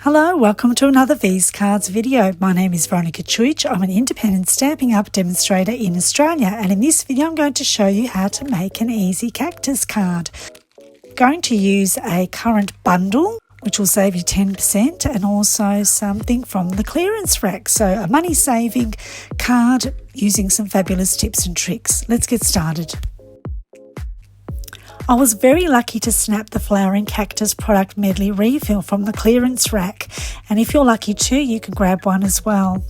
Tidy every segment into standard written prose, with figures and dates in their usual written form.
Hello, welcome to another V's Cards video. My name is Veronika Čuić. I'm an independent Stampin' Up demonstrator in Australia, and in this video I'm going to show you how to make an easy cactus card. I'm going to use a current bundle, which will save you 10%, and also something from the clearance rack. So a money-saving card using some fabulous tips and tricks. Let's get started. I was very lucky to snap the Flowering Cactus product medley refill from the clearance rack, and if you're lucky too, you can grab one as well.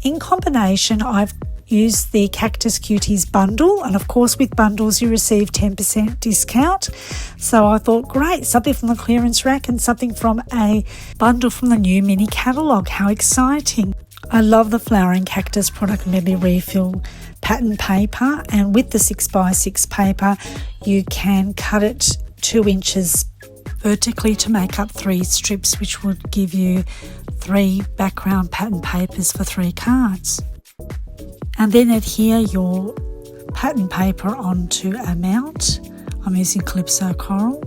In combination, I've used the Cactus Cuties bundle, and of course with bundles you receive 10% discount. So I thought, great, something from the clearance rack and something from a bundle from the new mini catalogue. How exciting. I love the Flowering Cactus product medley refill pattern paper, and with the 6x6 paper you can cut it 2 inches vertically to make up 3 strips, which would give you 3 background pattern papers for 3 cards. And then adhere your pattern paper onto a mount. I'm using Calypso Coral.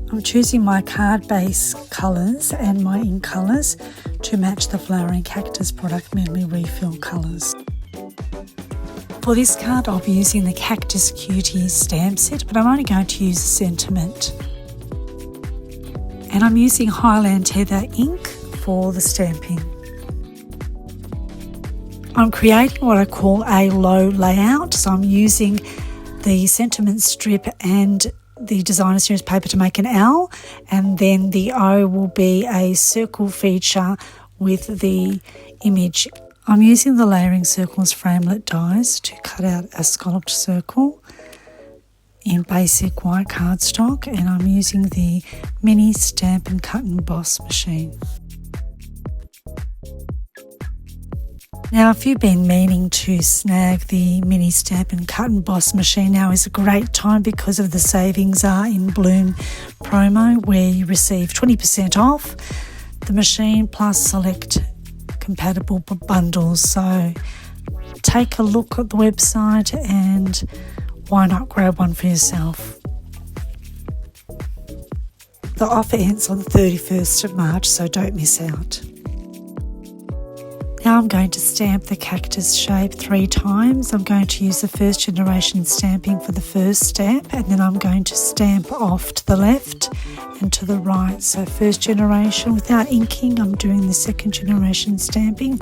I'm choosing my card base colours and my ink colours to match the Flowering Cactus product medley refill colours. For this card I'll be using the Cactus Cuties stamp set, but I'm only going to use a sentiment. And I'm using Highland Heather ink for the stamping. I'm creating what I call a low layout, so I'm using the sentiment strip and the designer series paper to make an L, and then the O will be a circle feature with the image. I'm using the Layering Circles framelit dies to cut out a scalloped circle in basic white cardstock, and I'm using the mini Stampin' Cut and Emboss machine. Now, if you've been meaning to snag the mini Stampin' Cut and Emboss machine, now is a great time because of the savings are in Bloom promo, where you receive 20% off the machine plus select compatible bundles. So take a look at the website and why not grab one for yourself. The offer ends on the 31st of March, so don't miss out. Now I'm going to stamp the cactus shape 3 times. I'm going to use the first generation stamping for the first stamp, and then I'm going to stamp off to the left and to the right. So first generation without inking, I'm doing the second generation stamping.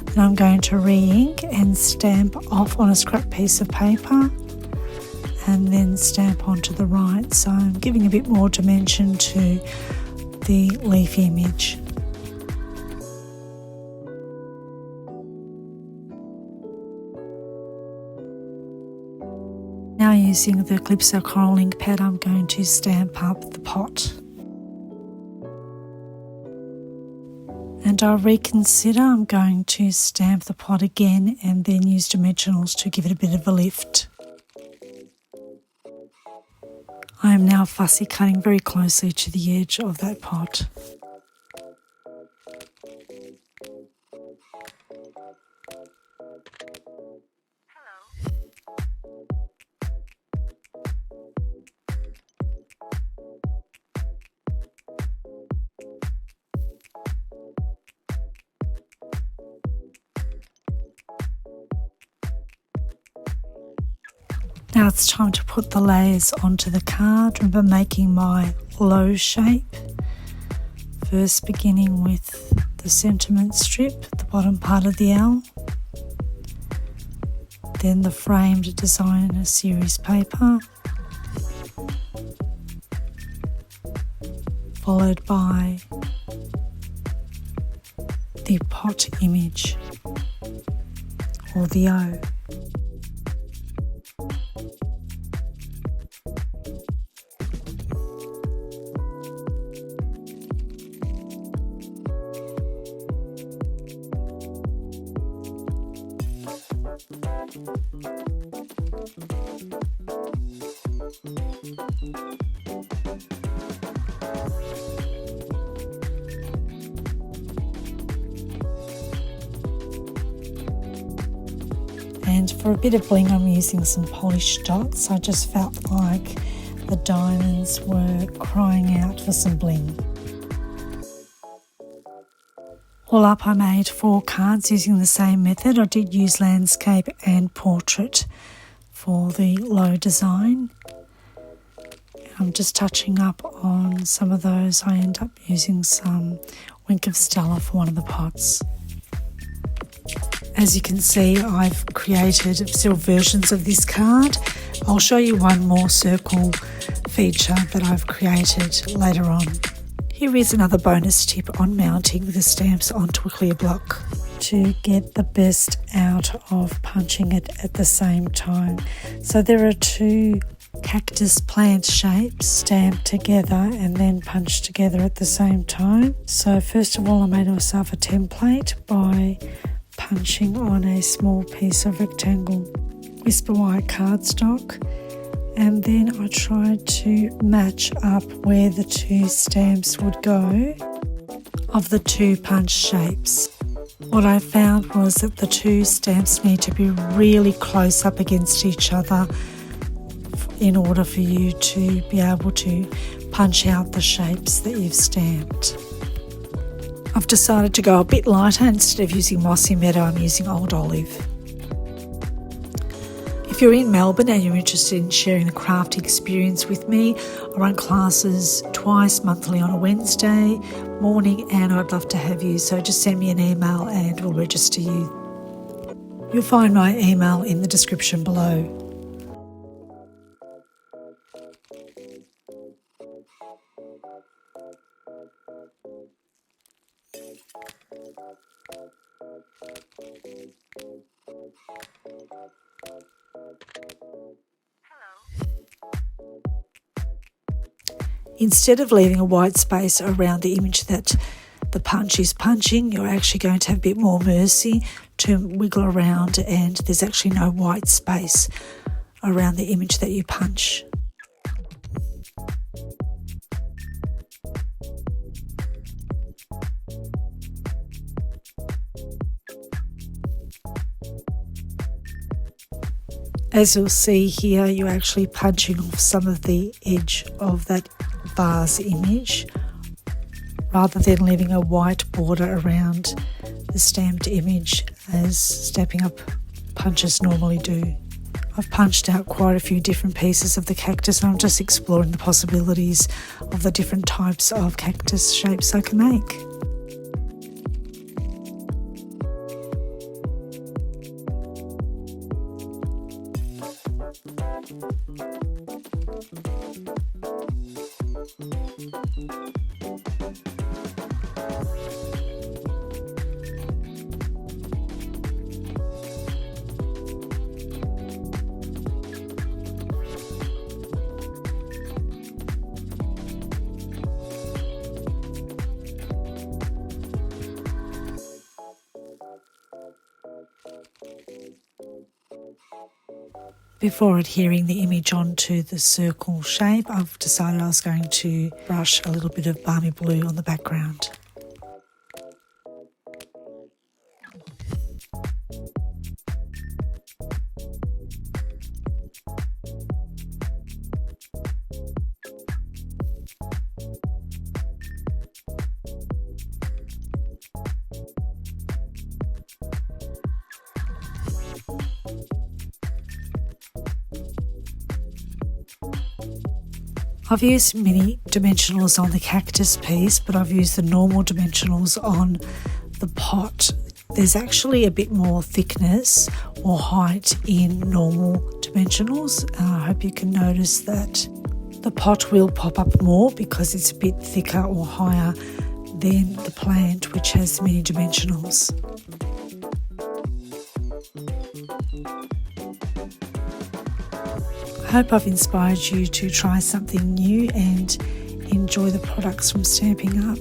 Then I'm going to re-ink and stamp off on a scrap piece of paper and then stamp onto the right. So I'm giving a bit more dimension to the leaf image. Now, using the Calypso Coral ink pad, I'm going to stamp up the pot. And I'll reconsider. I'm going to stamp the pot again and then use dimensionals to give it a bit of a lift. I am now fussy cutting very closely to the edge of that pot. Now it's time to put the layers onto the card. Remember, making my low shape. First beginning with the sentiment strip, the bottom part of the L. Then the framed designer series paper. Followed by the pot image, or the O. And for a bit of bling, I'm using some polished dots. I just felt like the diamonds were crying out for some bling. All up, I made 4 cards using the same method. I did use landscape and portrait for the low design. I'm just touching up on some of those. I end up using some Wink of Stella for one of the pots. As you can see, I've created several versions of this card. I'll show you one more circle feature that I've created later on. Here is another bonus tip on mounting the stamps onto a clear block to get the best out of punching it at the same time. So there are 2 cactus plant shapes stamped together and then punched together at the same time. So first of all, I made myself a template by punching on a small piece of rectangle whisper white cardstock, and then I tried to match up where the 2 stamps would go of the 2 punch shapes. What I found was that the 2 stamps need to be really close up against each other in order for you to be able to punch out the shapes that you've stamped. I've decided to go a bit lighter. Instead of using Mossy Meadow, I'm using Old Olive. If you're in Melbourne and you're interested in sharing the crafting experience with me, I run classes twice monthly on a Wednesday morning, and I'd love to have you. So just send me an email and we'll register you. You'll find my email in the description below. Instead of leaving a white space around the image that the punch is punching, you're actually going to have a bit more mercy to wiggle around, and there's actually no white space around the image that you punch. As you'll see here, you're actually punching off some of the edge of that vase image rather than leaving a white border around the stamped image as Stampin' Up punches normally do. I've punched out quite a few different pieces of the cactus, and I'm just exploring the possibilities of the different types of cactus shapes I can make. Before adhering the image onto the circle shape, I've decided I was going to brush a little bit of balmy blue on the background. I've used mini dimensionals on the cactus piece, but I've used the normal dimensionals on the pot. There's actually a bit more thickness or height in normal dimensionals. I hope you can notice that the pot will pop up more because it's a bit thicker or higher than the plant, which has mini dimensionals. I hope I've inspired you to try something new and enjoy the products from Stampin' Up.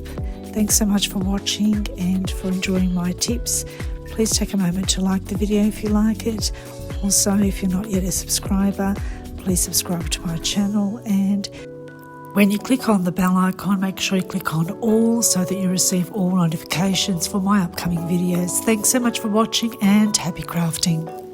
Thanks so much for watching and for enjoying my tips. Please take a moment to like the video if you like it. Also, if you're not yet a subscriber, please subscribe to my channel, and when you click on the bell icon, make sure you click on all so that you receive all notifications for my upcoming videos. Thanks so much for watching and happy crafting.